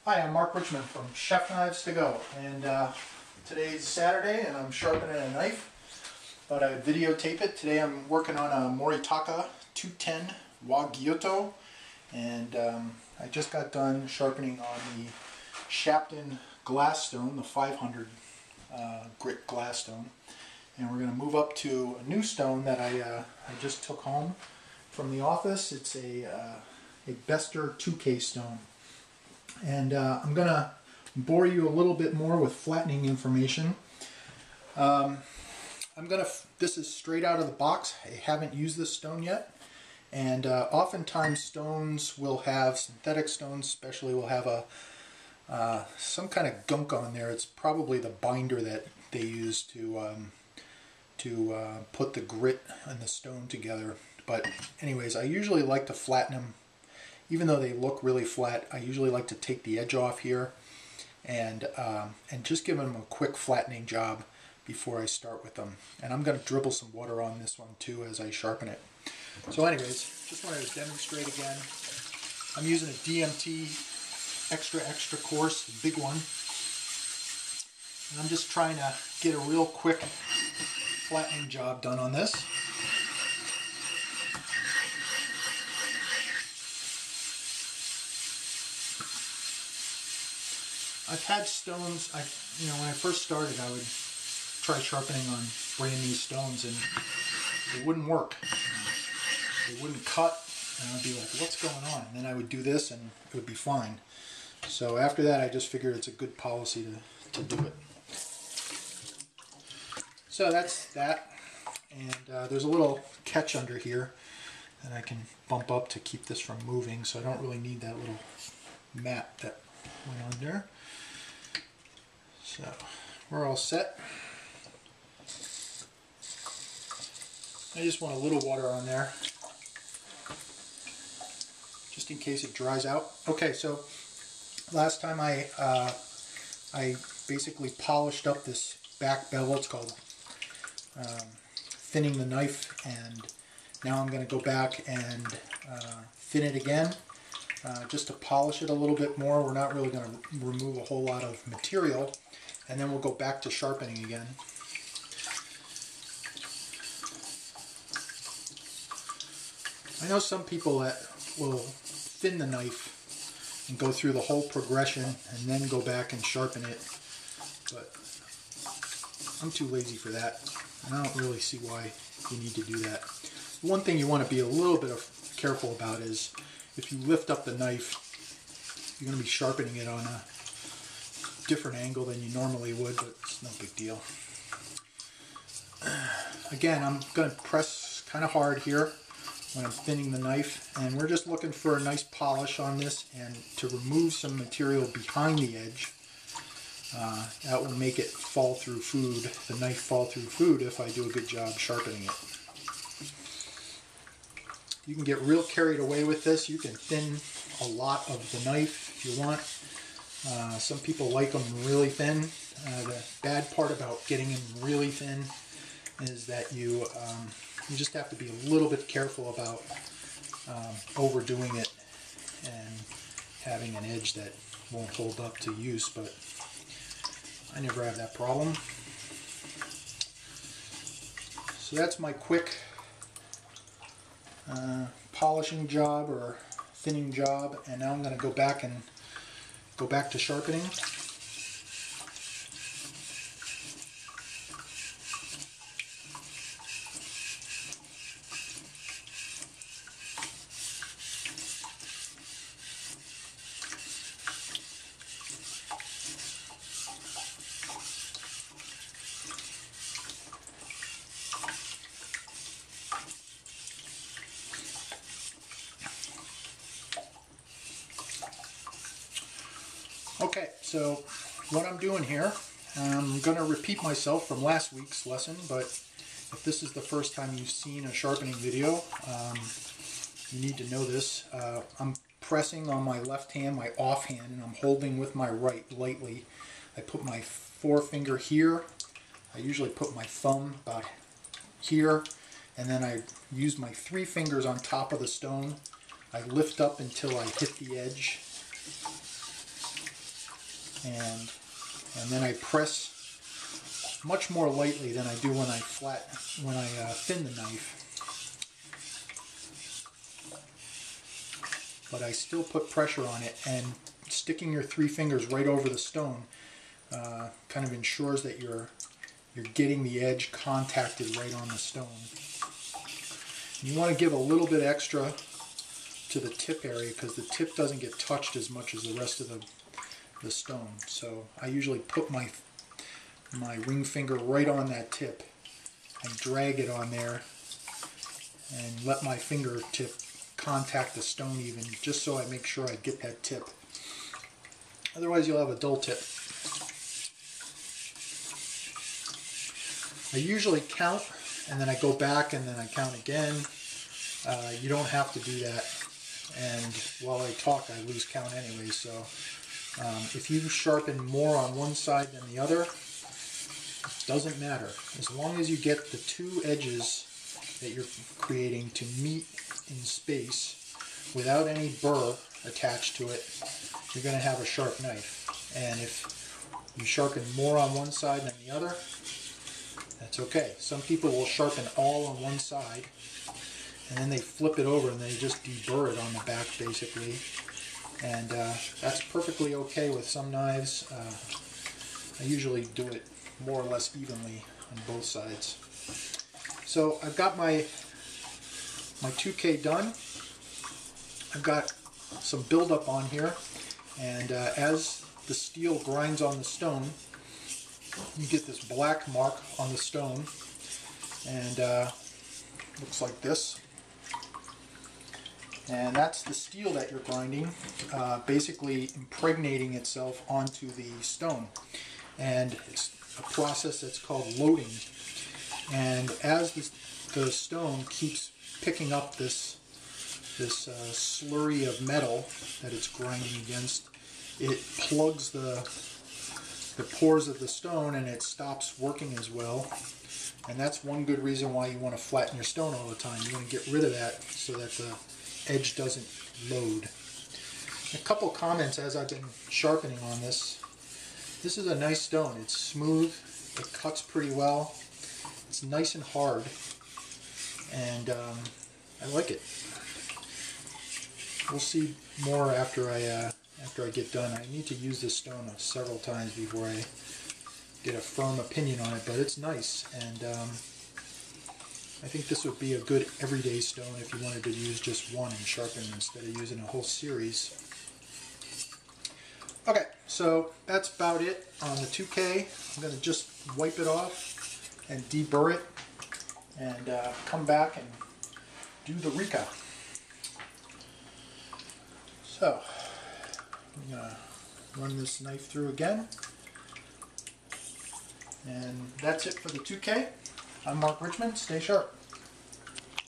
Hi, I'm Mark Richmond from Chef Knives to Go, and today's Saturday and I'm sharpening a knife. Thought I'd videotape it. Today I'm working on a Moritaka 210 Wagyoto, and I just got done sharpening on the Sharpening glass stone, the 500 grit glass stone, and we're going to move up to a new stone that I just took home from the office. It's a Bester 2K stone. And I'm going to bore you a little bit more with flattening information. This is straight out of the box. I haven't used this stone yet. And oftentimes stones will have, synthetic stones especially, will have some kind of gunk on there. It's probably the binder that they use to put the grit and the stone together. But anyways, I usually like to flatten them. Even though they look really flat, I usually like to take the edge off here and just give them a quick flattening job before I start with them. And I'm going to dribble some water on this one too as I sharpen it. So anyways, just wanted to demonstrate again. I'm using a DMT extra coarse, big one. And I'm just trying to get a real quick flattening job done on this. I've had stones, when I first started, I would try sharpening on brand new stones and it wouldn't work. They wouldn't cut, and I'd be like, what's going on? And then I would do this and it would be fine. So after that, I just figured it's a good policy to do it. So that's that. And there's a little catch under here that I can bump up to keep this from moving, so I don't really need that little mat that went on there. So we're all set. I just want a little water on there, just in case it dries out. Okay, so last time I basically polished up this back bevel. It's called thinning the knife, and now I'm going to go back and thin it again. Just to polish it a little bit more. We're not really going to remove a whole lot of material, and then we'll go back to sharpening again. I know some people that will thin the knife and go through the whole progression and then go back and sharpen it, but I'm too lazy for that. I don't really see why you need to do that. One thing you want to be a little bit careful about is if you lift up the knife, you're going to be sharpening it on a different angle than you normally would, but it's no big deal. Again, I'm going to press kind of hard here when I'm thinning the knife, and we're just looking for a nice polish on this and to remove some material behind the edge. That will make it fall through food, the knife fall through food, if I do a good job sharpening it. You can get real carried away with this. You can thin a lot of the knife if you want. Some people like them really thin. The bad part about getting them really thin is that you just have to be a little bit careful about overdoing it and having an edge that won't hold up to use, but I never have that problem. So that's my quick polishing job or thinning job, and now I'm going to go back to sharpening. Okay, so what I'm doing here, I'm going to repeat myself from last week's lesson, but if this is the first time you've seen a sharpening video, you need to know this. I'm pressing on my left hand, my offhand, and I'm holding with my right lightly. I put my forefinger here. I usually put my thumb about here, and then I use my 3 fingers on top of the stone. I lift up until I hit the edge. and then I press much more lightly than I do when I thin the knife. But I still put pressure on it, and sticking your 3 fingers right over the stone kind of ensures that you're getting the edge contacted right on the stone. You want to give a little bit extra to the tip area because the tip doesn't get touched as much as the rest of the stone. So I usually put my ring finger right on that tip and drag it on there and let my fingertip contact the stone even, just so I make sure I get that tip. Otherwise you'll have a dull tip. I usually count and then I go back and then I count again. You don't have to do that, and while I talk I lose count anyway, so if you sharpen more on one side than the other, it doesn't matter. As long as you get the 2 edges that you're creating to meet in space without any burr attached to it, you're going to have a sharp knife. And if you sharpen more on one side than the other, that's okay. Some people will sharpen all on one side and then they flip it over and they just deburr it on the back basically, and that's perfectly okay with some knives. I usually do it more or less evenly on both sides. So I've got my 2K done. I've got some buildup on here, and as the steel grinds on the stone, you get this black mark on the stone, and looks like this. And that's the steel that you're grinding, basically impregnating itself onto the stone. And it's a process that's called loading. And as the stone keeps picking up this slurry of metal that it's grinding against, it plugs the pores of the stone and it stops working as well. And that's one good reason why you want to flatten your stone all the time. You want to get rid of that so that the edge doesn't load. A couple comments as I've been sharpening on this. This is a nice stone. It's smooth, it cuts pretty well, it's nice and hard, and I like it. We'll see more after I get done. I need to use this stone several times before I get a firm opinion on it, but it's nice, and I think this would be a good everyday stone if you wanted to use just one and sharpen instead of using a whole series. Okay, so that's about it on the 2K. I'm going to just wipe it off and deburr it, and come back and do the Rika. So I'm going to run this knife through again, and that's it for the 2K. I'm Mark Richmond. Stay sharp.